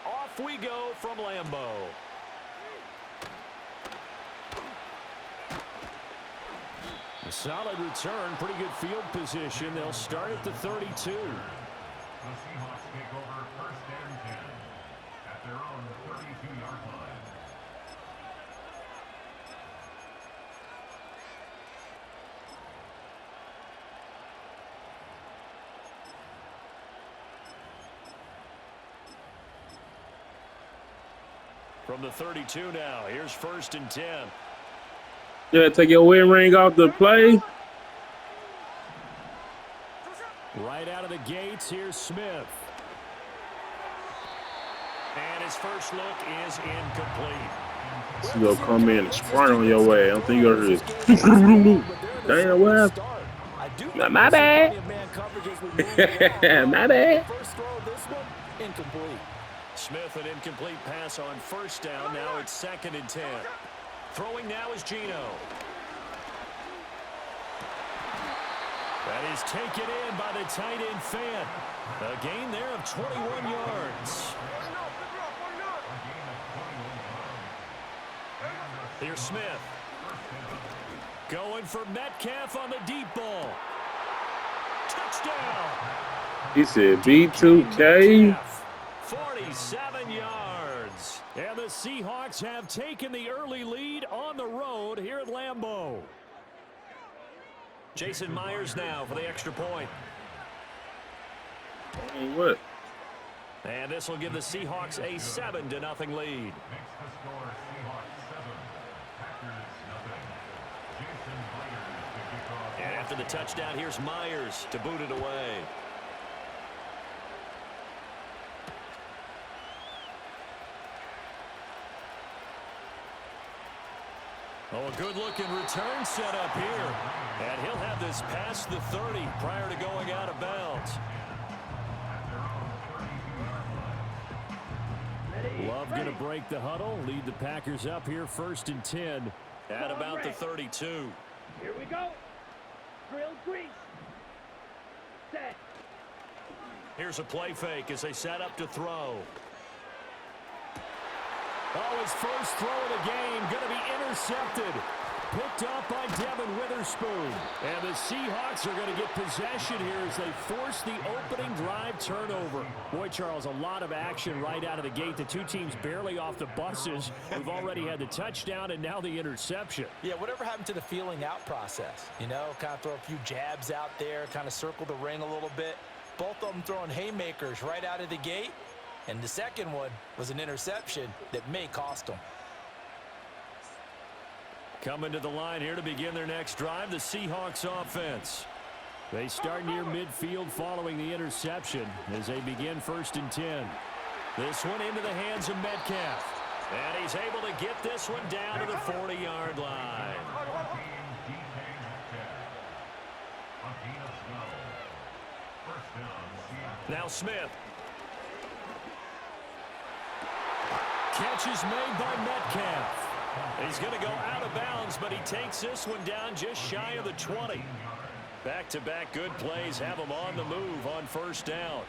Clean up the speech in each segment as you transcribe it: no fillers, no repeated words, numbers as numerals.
off we go from Lambeau. A solid return, pretty good field position. They'll start at the 32. The Seahawks take over 1st and 10 at their own 32-yard line. From the 32 now, here's 1st and 10. Yeah, take your wedding ring off the play. Right out of the gates, here's Smith. And his first look is incomplete. He's gonna come in and sprint on your way. I don't think you're gonna just damn well. My bad. My bad. First throw of this one, incomplete. Smith, an incomplete pass on 1st down. Now it's 2nd and 10. Throwing now is Geno. That is taken in by the tight end Fant. A gain there of 21 yards. Here's Smith. Going for Metcalf on the deep ball. Touchdown. He said B2K. 47 yards. And the Seahawks have taken the early lead on the road here at Lambeau. Jason Myers now for the extra point. What? And this will give the Seahawks a 7-0 lead. Makes the score Seahawks 7, Packers nothing. Jason Myers to kick off. And after the touchdown, here's Myers to boot it away. Oh, a good-looking return set up here. And he'll have this past the 30 prior to going out of bounds. Love going to break the huddle, lead the Packers up here 1st and 10 at about the 32. Here we go. Drill grease. Set. Here's a play fake as they set up to throw. Oh, his first throw of the game going to be intercepted. Picked up by Devin Witherspoon. And the Seahawks are going to get possession here as they force the opening drive turnover. Boy, Charles, a lot of action right out of the gate. The two teams barely off the buses. We've already had the touchdown and now the interception. Yeah, whatever happened to the feeling out process? You know, kind of throw a few jabs out there, kind of circle the ring a little bit. Both of them throwing haymakers right out of the gate. And the second one was an interception that may cost them. Coming to the line here to begin their next drive, the Seahawks offense. They start near midfield following the interception as they begin 1st and 10. This one into the hands of Metcalf. And he's able to get this one down to the 40-yard line. Now Smith. Catch is made by Metcalf. He's going to go out of bounds, but he takes this one down just shy of the 20. Back-to-back good plays have him on the move on 1st down.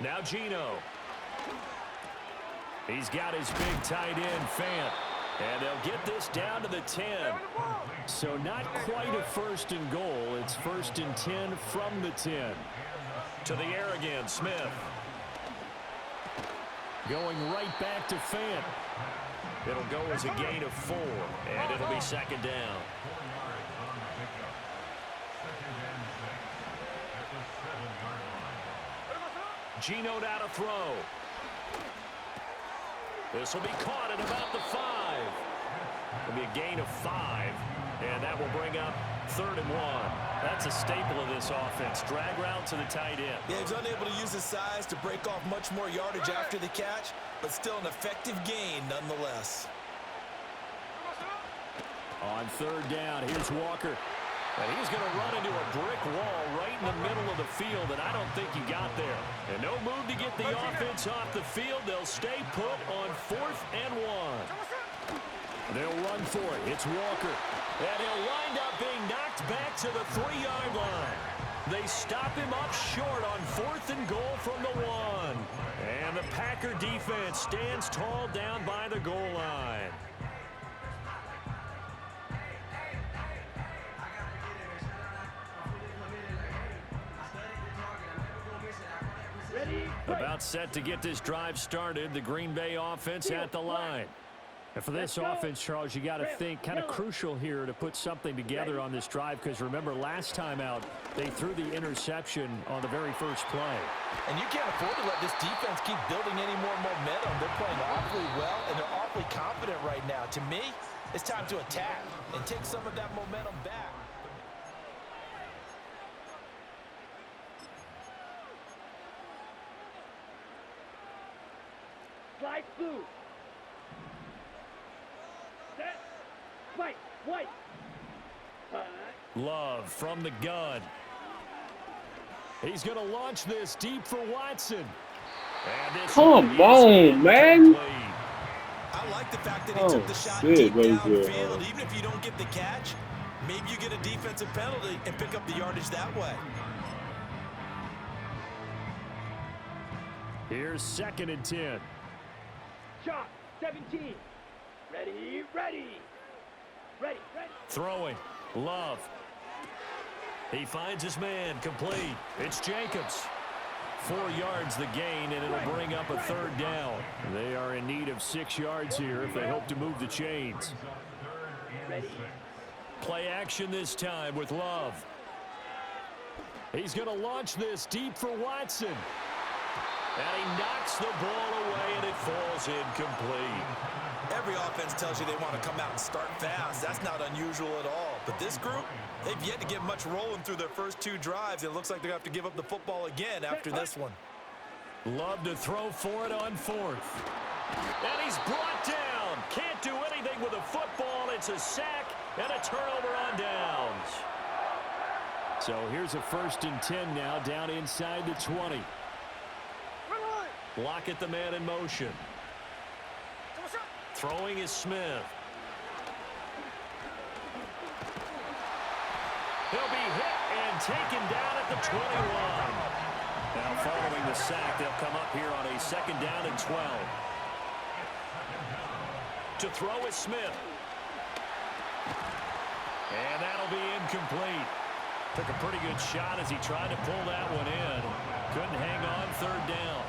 Now Geno. He's got his big tight end, Fant. And they'll get this down to the 10. So not quite a 1st and goal. It's 1st and 10 from the 10. To the air again, Smith. Going right back to Fant. It'll go as a gain of 4, and it'll be 2nd down. Geno now to throw. This will be caught at about the 5. It'll be a gain of 5, and that will bring up 3rd and 1. That's a staple of this offense. Drag route to the tight end. Yeah, he's unable to use his size to break off much more yardage after the catch, but still an effective gain nonetheless. On 3rd down, here's Walker. And he's going to run into a brick wall right in the middle of the field, and I don't think he got there. And no move to get the offense off the field. They'll stay put on 4th and 1. They'll run for it. It's Walker. And he'll wind up being knocked back to the 3-yard line. They stop him up short on 4th and goal from the 1. Packer defense stands tall down by the goal line. About set to get this drive started. The Green Bay offense at the line. And for this offense, Charles, you got to think kind of crucial here to put something together on this drive, because remember last time out they threw the interception on the very first play. And you can't afford to let this defense keep building any more momentum. They're playing awfully well, and they're awfully confident right now. To me, it's time to attack and take some of that momentum back. Slide blue. Set. White. White. Love from the gun. He's going to launch this deep for Watson. And this Come on, man. I like the fact that he took the shot deep downfield. Even if you don't get the catch, maybe you get a defensive penalty and pick up the yardage that way. Here's 2nd and 10. Shot. 17. Ready. Ready. Ready. Ready. Throwing. Love. He finds his man. Complete. It's Jacobs. 4 yards the gain, and it'll bring up a 3rd down. They are in need of 6 yards here if they hope to move the chains. Play action this time with Love. He's going to launch this deep for Watson. And he knocks the ball away, and it falls incomplete. Every offense tells you they want to come out and start fast. That's not unusual at all. But this group, they've yet to get much rolling through their first 2 drives. It looks like they're going to have to give up the football again after this one. Love to throw for it on 4th. And he's brought down. Can't do anything with a football. It's a sack and a turnover on downs. So here's a 1st and 10 now, down inside the 20. Lockett the man in motion. Throwing is Smith. He'll be hit and taken down at the 21. Now following the sack, they'll come up here on a 2nd down and 12. To throw is Smith. And that'll be incomplete. Took a pretty good shot as he tried to pull that one in. Couldn't hang on 3rd down.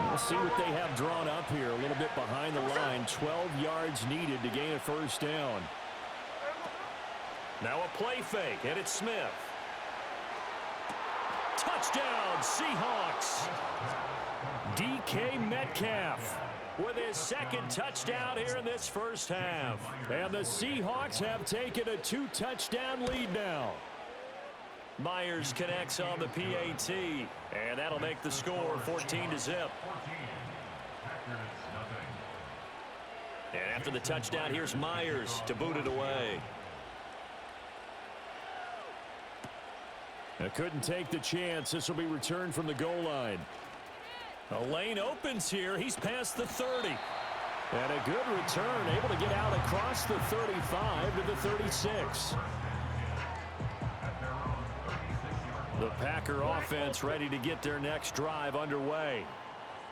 We'll see what they have drawn up here. A little bit behind the line. 12 yards needed to gain a 1st down. Now a play fake, and it's Smith. Touchdown, Seahawks. DK Metcalf with his 2nd touchdown here in this first half. And the Seahawks have taken a 2-touchdown lead now. Myers connects on the PAT, and that'll make the score 14-0. And after the touchdown, here's Myers to boot it away. I couldn't take the chance. This will be returned from the goal line. A lane opens here. He's past the 30. And a good return, able to get out across the 35 to the 36. The Packer offense ready to get their next drive underway.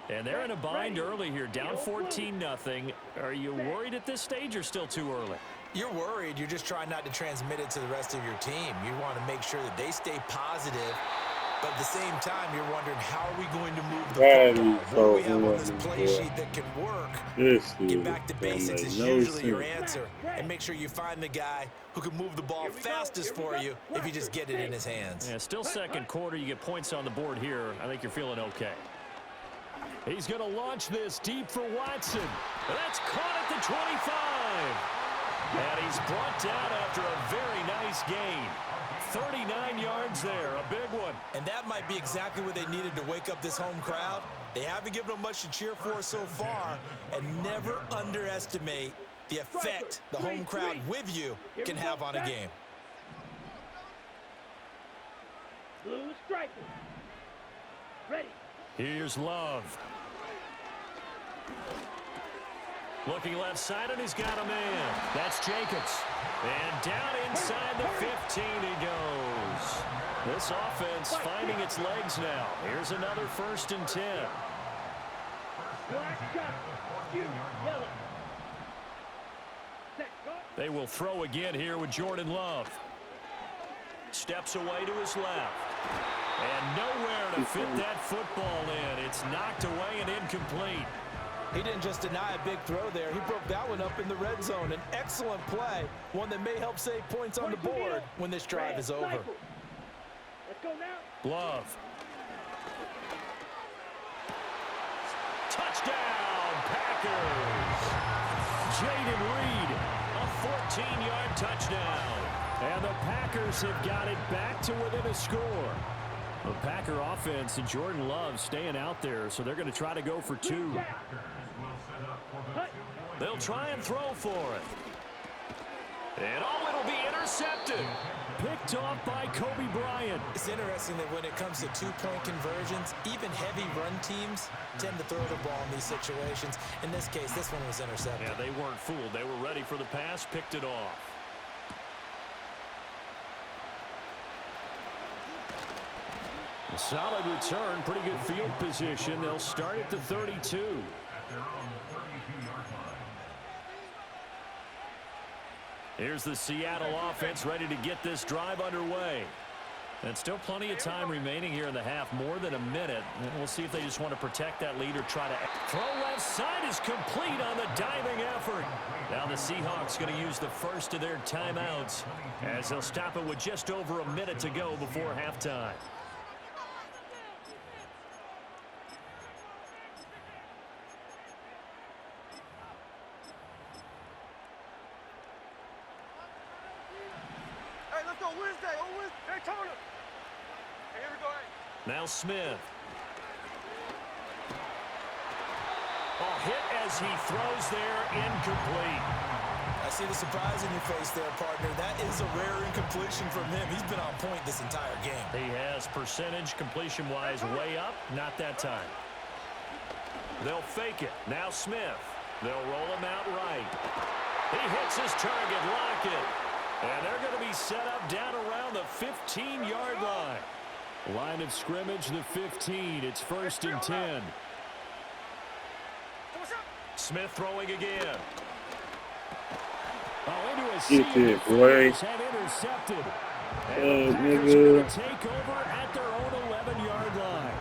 And they're in a bind early here, down 14-0. Are you worried at this stage or still too early? You're worried. You're just trying not to transmit it to the rest of your team. You want to make sure that they stay positive. But at the same time, you're wondering, how are we going to move the football? What do we have on this play sheet that can work? Get back to basics is usually your answer. And make sure you find the guy who can move the ball fastest for you if you just get it in his hands. Yeah, still 2nd quarter. You get points on the board here. I think you're feeling okay. He's going to launch this deep for Watson. That's caught at the 25. And he's brought down after a very nice gain. 39 yards there, a big one. And that might be exactly what they needed to wake up this home crowd. They haven't given them much to cheer for so far, and never underestimate the effect the home crowd with you can have on a game. Blue striker. Ready. Here's Love. Looking left side, and he's got a man. That's Jacobs. And down inside the 15 he goes. This offense finding its legs now. Here's another 1st and 10. Black shot. You. Yellow. Set. Go. They will throw again here with Jordan Love. Steps away to his left. And nowhere to fit that football in. It's knocked away and incomplete. He didn't just deny a big throw there. He broke that one up in the red zone. An excellent play, one that may help save points on the board when this drive is over. Let's go now. Love. Touchdown, Packers. Jaden Reed, a 14-yard touchdown. And the Packers have got it back to within a score. The Packer offense and Jordan Love staying out there, so they're going to try to go for two. They'll try and throw for it. And it'll be intercepted. Picked off by Kobe Bryant. It's interesting that when it comes to two-point conversions, even heavy run teams tend to throw the ball in these situations. In this case, this one was intercepted. Yeah, they weren't fooled. They were ready for the pass, picked it off. A solid return, pretty good field position. They'll start at the 32. Here's the Seattle offense ready to get this drive underway. And still plenty of time remaining here in the half, more than a minute. And we'll see if they just want to protect that lead or try to throw left side is complete on the diving effort. Now the Seahawks going to use the first of their timeouts as they'll stop it with just over a minute to go before halftime. Now Smith. Hit as he throws there, incomplete. I see the surprise in your face there, partner. That is a rare incompletion from him. He's been on point this entire game. He has percentage completion-wise way up, not that time. They'll fake it. Now Smith. They'll roll him out right. He hits his target, Lockett. And they're going to be set up down around the 15-yard line. Line of scrimmage, the 15. It's 1st and 10. Smith throwing again. Into a Get it, boy. intercepted. Hey, And the Packers are nigga. going to take over at their own 11-yard line.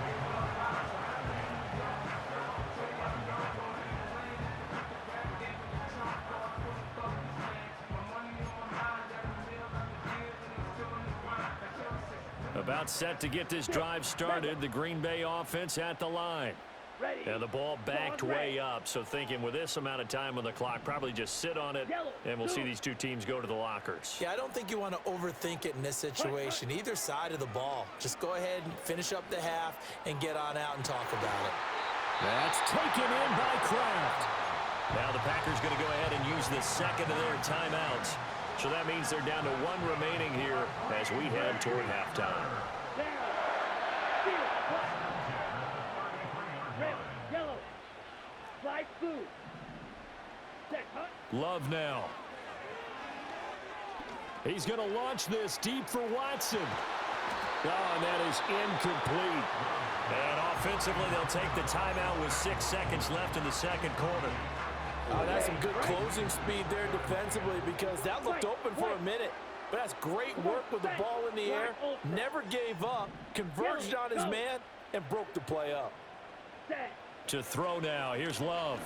About set to get this drive started. The Green Bay offense at the line. And the ball backed way up. So thinking with this amount of time on the clock, probably just sit on it, and we'll see these two teams go to the lockers. Yeah, I don't think you want to overthink it in this situation. Either side of the ball. Just go ahead and finish up the half and get on out and talk about it. That's taken in by Kraft. Now the Packers going to go ahead and use the second of their timeouts. So that means they're down to one remaining here as we head toward halftime. Red, yellow, light blue. Set, huh? Love now. He's going to launch this deep for Watson. Oh, and that is incomplete. And offensively, they'll take the timeout with 6 seconds left in the second quarter. Oh, that's some good closing speed there defensively because that looked open for a minute. But that's great work with the ball in the air. Never gave up, converged on his man, and broke the play up. To throw now. Here's Love.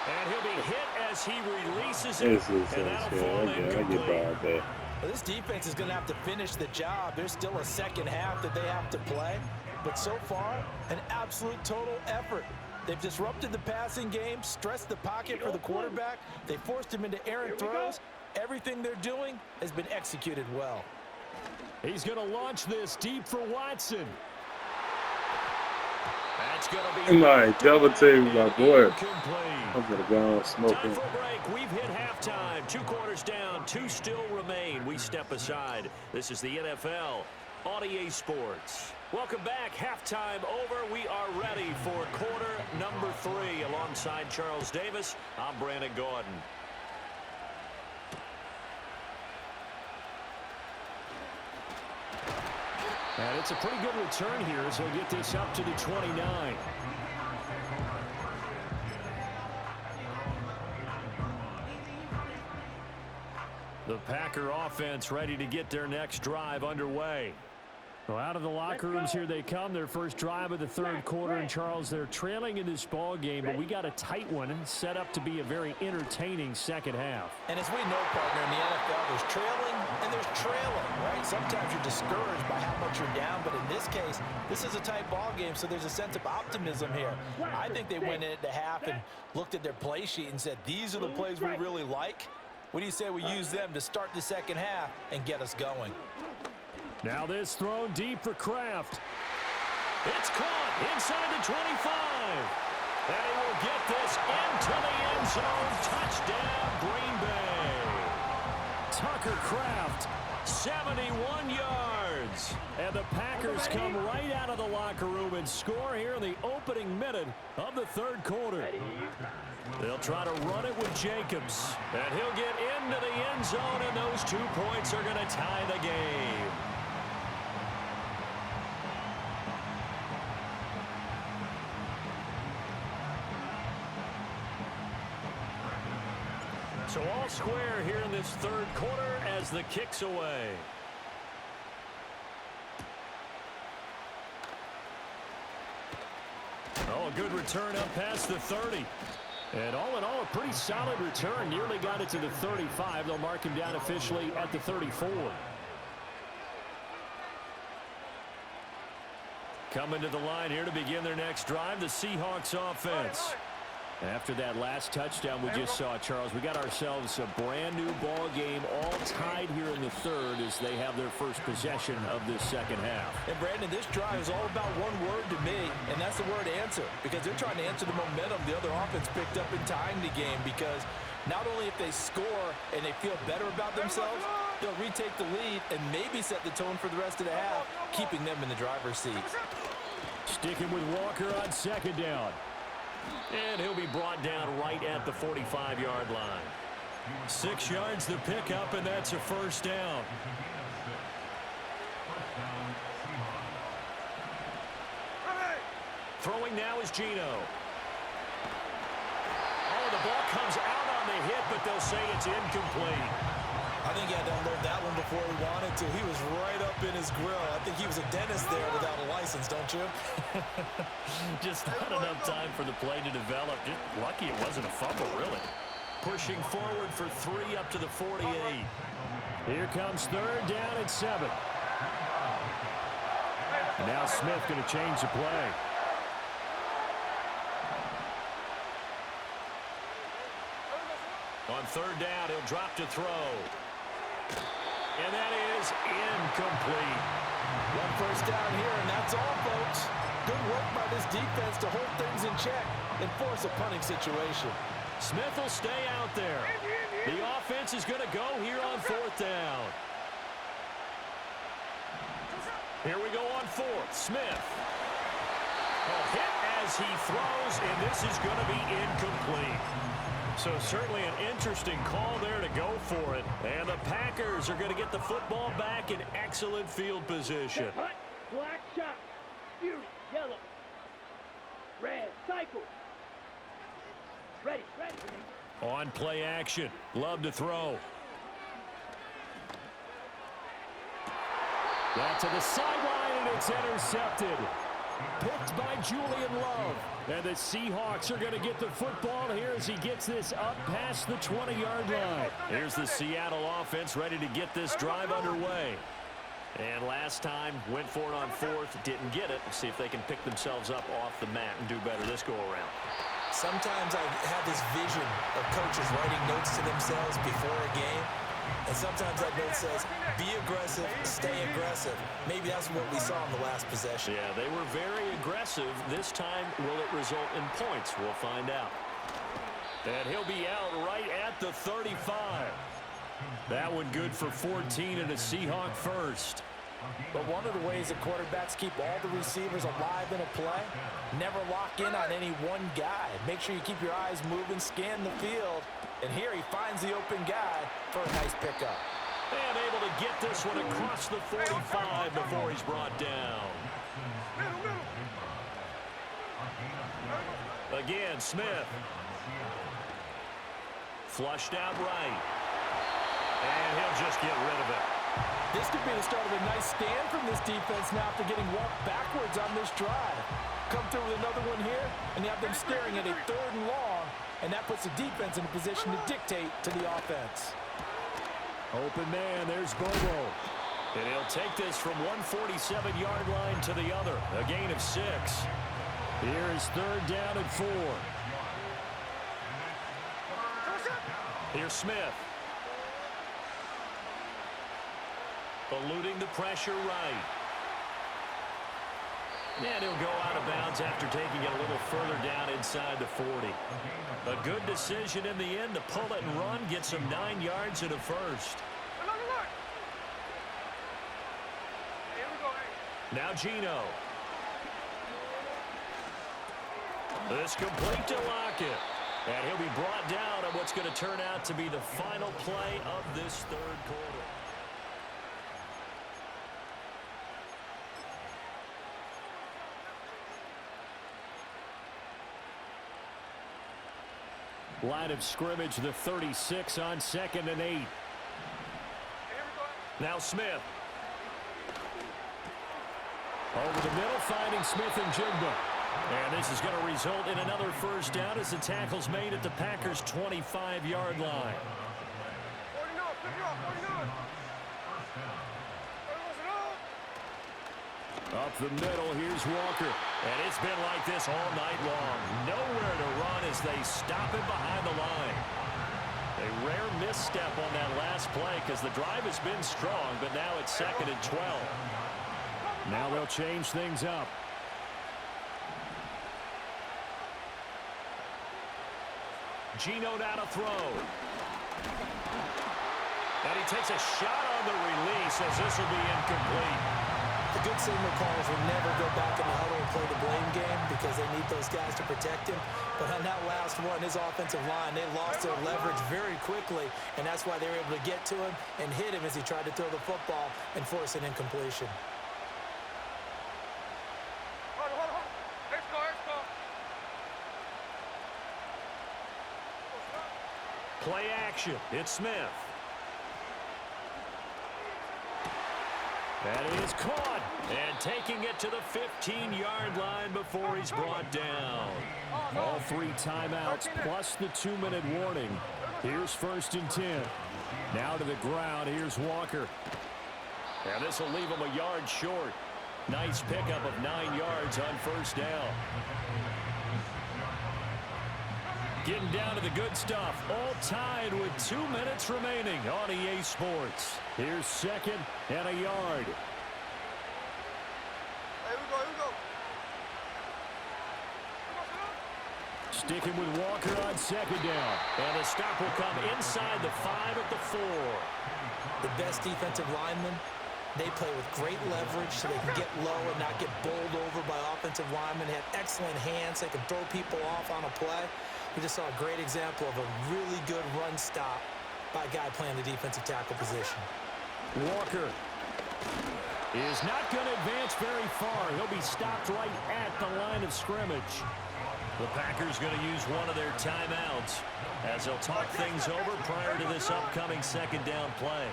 And he'll be hit as he releases it. And that'll fall incomplete. Well, this defense is going to have to finish the job. There's still a second half that they have to play. But so far, an absolute total effort. They've disrupted the passing game, stressed the pocket for the quarterback. They forced him into errant throws. Everything they're doing has been executed well. He's going to launch this deep for Watson. That's going to be My double team, my boy. complete. I'm gonna go on Time smoking. for a break. We've hit halftime. 2 quarters down. 2 still remain. We step aside. This is the NFL on EA Sports. Welcome back. Halftime over. We are ready for quarter number 3. Alongside Charles Davis, I'm Brandon Gordon. And it's a pretty good return here as he'll get this up to the 29. The Packer offense ready to get their next drive underway. Well, out of the locker rooms here they come. Their first drive of the third quarter. And, Charles, they're trailing in this ball game, but we got a tight one set up to be a very entertaining second half. And as we know, partner, in the NFL, there's trailing and there's trailing, right? Sometimes you're discouraged by how much you're down, but in this case, this is a tight ball game, so there's a sense of optimism here. I think they went in at the half and looked at their play sheet and said, these are the plays we really like. What do you say we use them to start the second half and get us going? Now this thrown deep for Kraft. It's caught inside the 25. And he will get this into the end zone. Touchdown, Green Bay. Tucker Kraft, 71 yards. And the Packers come right out of the locker room and score here in the opening minute of the third quarter. They'll try to run it with Jacobs. And he'll get into the end zone, and those 2 points are going to tie the game. So all square here in this third quarter as the kick's away. Oh, a good return up past the 30. And all in all, a pretty solid return. Nearly got it to the 35. They'll mark him down officially at the 34. Coming to the line here to begin their next drive, the Seahawks offense. After that last touchdown we just saw, Charles, we got ourselves a brand new ball game, all tied here in the third as they have their first possession of this second half. And Brandon, this drive is all about one word to me, and that's the word answer, because they're trying to answer the momentum the other offense picked up in tying the game, because not only if they score and they feel better about themselves, they'll retake the lead and maybe set the tone for the rest of the half, keeping them in the driver's seat. Sticking with Walker on second down. And he'll be brought down right at the 45-yard line. 6 yards to pick up, and that's a first down. Throwing now is Geno. Oh, the ball comes out on the hit, but they'll say it's incomplete. I think he had to unload that one before he wanted to. He was right up in his grill. I think he was a dentist there without a license, don't you? Just not enough time for the play to develop. Just lucky it wasn't a fumble, really. Pushing forward for 3 up to the 48. Here comes third down and 7. Now Smith going to change the play. On third down, he'll drop to throw. And that is incomplete. One first down here, and that's all, folks. Good work by this defense to hold things in check and force a punting situation. Smith will stay out there. The offense is going to go here on fourth down. Here we go on fourth. Smith. A hit as he throws, and this is going to be incomplete. So certainly an interesting call there to go for it. And the Packers are going to get the football back in excellent field position. Black shot. Fury. Yellow. Red. Cycle. Ready. On play action. Love to throw. That to the sideline, and it's intercepted. Picked by Julian Love. And the Seahawks are going to get the football here as he gets this up past the 20-yard line. Here's the Seattle offense ready to get this drive underway. And last time, went for it on fourth, didn't get it. See if they can pick themselves up off the mat and do better this go-around. Sometimes I have this vision of coaches writing notes to themselves before a game. And sometimes that note says, be aggressive, stay aggressive. Maybe that's what we saw in the last possession. Yeah, they were very aggressive. This time, will it result in points? We'll find out. And he'll be out right at the 35. That one good for 14 and a Seahawk first. But one of the ways that quarterbacks keep all the receivers alive in a play, never lock in on any one guy. Make sure you keep your eyes moving, scan the field. And here he finds the open guy for a nice pickup. And able to get this one across the 45 before he's brought down. Again, Smith. Flushed out right. And he'll just get rid of it. This could be the start of a nice stand from this defense now after getting walked backwards on this drive. Come through with another one here, and you have them staring at a 3rd and long, and that puts the defense in a position to dictate to the offense. Open man, there's Bobo. And he'll take this from 147-yard line to the other, a gain of 6. Here is 3rd down and 4. Here's Smith. Eluding the pressure right. And he'll go out of bounds after taking it a little further down inside the 40. A good decision in the end to pull it and run, get some 9 yards and a first. Now Gino. This complete to Lockett. And he'll be brought down on what's going to turn out to be the final play of this 3rd quarter. Line of scrimmage, the 36 on 2nd and 8. Now Smith. Over the middle, finding Smith and Jigba. And this is going to result in another first down as the tackle's made at the Packers' 25-yard line. Up the middle, here's Walker. And it's been like this all night long. Nowhere to run as they stop him behind the line. A rare misstep on that last play because the drive has been strong, but now it's 2nd and 12. Now they'll change things up. Gino now to throw. And he takes a shot on the release as this will be incomplete. The good signal callers will never go back in the huddle and play the blame game because they need those guys to protect him. But on that last one, his offensive line, they lost their leverage very quickly, and that's why they were able to get to him and hit him as he tried to throw the football and force an incompletion. Play action. It's Smith. That is caught. And taking it to the 15-yard line before he's brought down. All 3 timeouts plus the 2-minute warning. Here's 1st and 10. Now to the ground. Here's Walker. And this will leave him a yard short. Nice pickup of 9 yards on first down. Getting down to the good stuff. All tied with 2 minutes remaining on EA Sports. Here's 2nd and a yard. Here we go. Sticking with Walker on 2nd down. And the stop will come inside the 5 at the 4. The best defensive linemen, they play with great leverage so they can get low and not get bowled over by offensive linemen. They have excellent hands. They can throw people off on a play. We just saw a great example of a really good run stop by a guy playing the defensive tackle position. Walker is not going to advance very far. He'll be stopped right at the line of scrimmage. The Packers going to use one of their timeouts as they'll talk things over prior to this upcoming 2nd down play.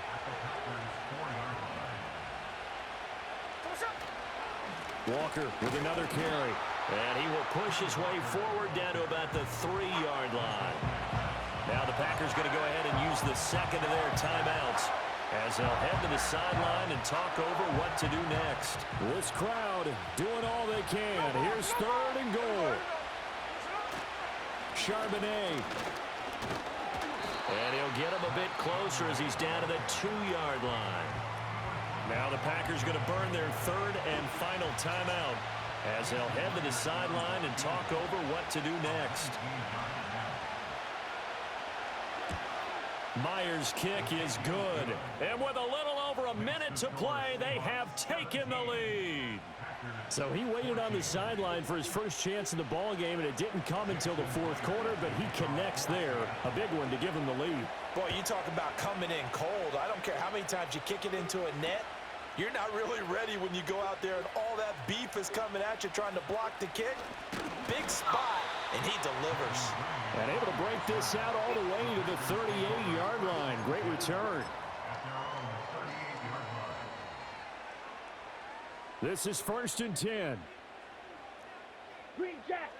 Walker with another carry. And he will push his way forward down to about the 3-yard line. Now the Packers going to go ahead and use the 2nd of their timeouts as they'll head to the sideline and talk over what to do next. This crowd doing all they can. Here's 3rd and goal. Charbonnet. And he'll get him a bit closer as he's down to the 2-yard line. Now the Packers going to burn their 3rd and final timeout as they'll head to the sideline and talk over what to do next. Myers' kick is good. And with a little over a minute to play, they have taken the lead. So he waited on the sideline for his first chance in the ball game, and it didn't come until the 4th quarter, but he connects there. A big one to give him the lead. Boy, you talk about coming in cold. I don't care how many times you kick it into a net. You're not really ready when you go out there and all that beef is coming at you trying to block the kick. big spot, and he delivers. And able to break this out all the way to the 38-yard line. Great return. This is 1st and 10. Green Jack.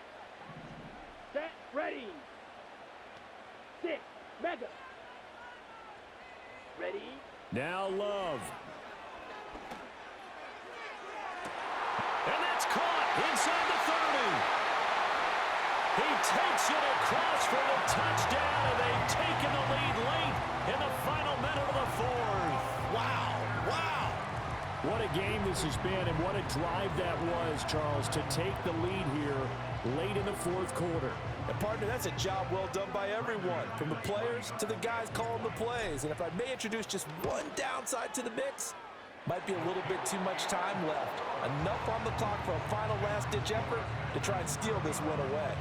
Set, ready. 6, Mega. Ready. Now Love. And that's caught inside the 30. He takes it across for the touchdown, and they've taken the lead late in the final minute of the 4th. Wow, wow. What a game this has been, and what a drive that was, Charles, to take the lead here late in the 4th quarter. And partner, that's a job well done by everyone, from the players to the guys calling the plays. And if I may introduce just one downside to the mix, might be a little bit too much time left. Enough on the clock for a final last-ditch effort to try and steal this one away.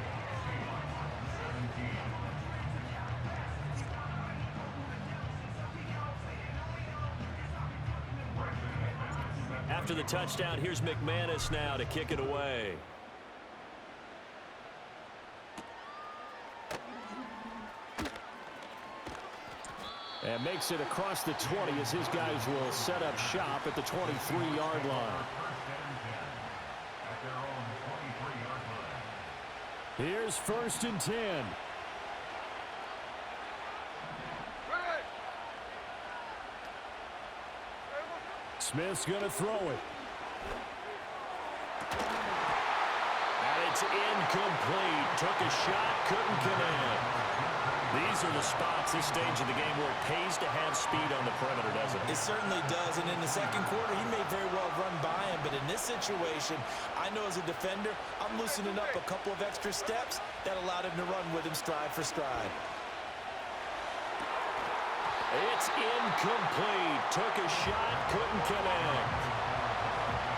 After the touchdown, here's McManus now to kick it away. And makes it across the 20 as his guys will set up shop at the 23-yard line. Here's 1st and 10. Smith's going to throw it. And it's incomplete. Took a shot, couldn't connect. These are the spots, this stage of the game, where it pays to have speed on the perimeter, doesn't it? It certainly does, and in the 2nd quarter, he may very well run by him, but in this situation, I know as a defender, I'm loosening up a couple of extra steps that allowed him to run with him stride for stride. It's incomplete. Took a shot, couldn't connect.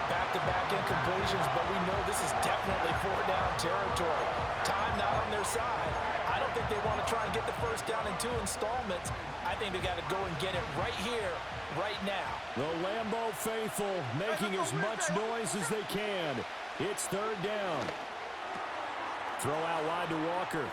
Back-to-back incompletions, but we know this is definitely 4th-down territory. Time not on their side. I don't think they want to try and get the 1st down in 2 installments. I think they got to go and get it right here, right now. The Lambeau faithful making as much noise as they can. It's 3rd down. Throw out wide to Walker.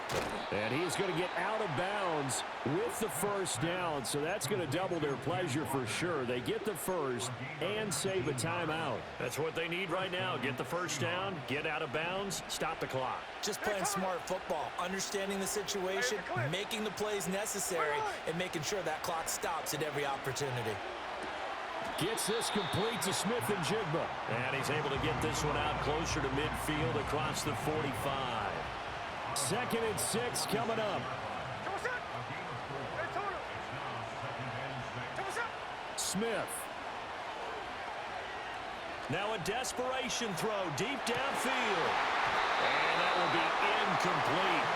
And he's going to get out of bounds with the 1st down. So that's going to double their pleasure for sure. They get the 1st and save a timeout. That's what they need right now. Get the 1st down, get out of bounds, stop the clock. Just playing smart football, understanding the situation, making the plays necessary, and making sure that clock stops at every opportunity. Gets this complete to Smith and Jigba. And he's able to get this one out closer to midfield across the 45. 2nd and 6 coming up. Smith. Now a desperation throw deep downfield. And that will be incomplete.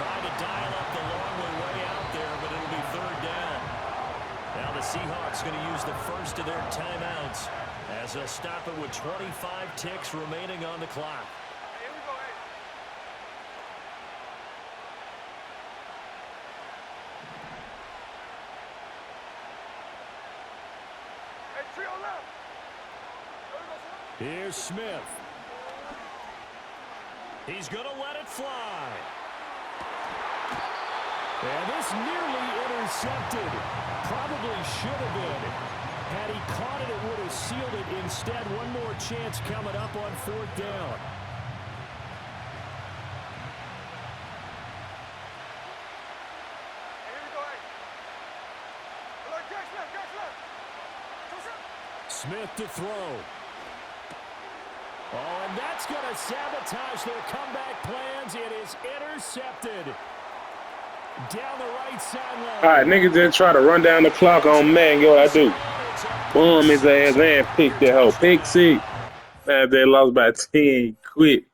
Trying to dial up the long way out there, but it'll be 3rd down. Now the Seahawks going to use the 1st of their timeouts as they'll stop it with 25 ticks remaining on the clock. Here we go, hey, trio left. Here's Smith. He's going to let it fly. And this nearly intercepted. Probably should have been. Had he caught it, it would have sealed it. Instead, one more chance coming up on 4th down. Here we go, Jack left. Smith to throw. Oh, and that's going to sabotage their comeback plans. It is intercepted. Down the right sideline. All right, niggas didn't try to run down the clock on man. Yo, I do. Boom his ass and pick that hoe. Pick 6. Man, they lost by 10 quick.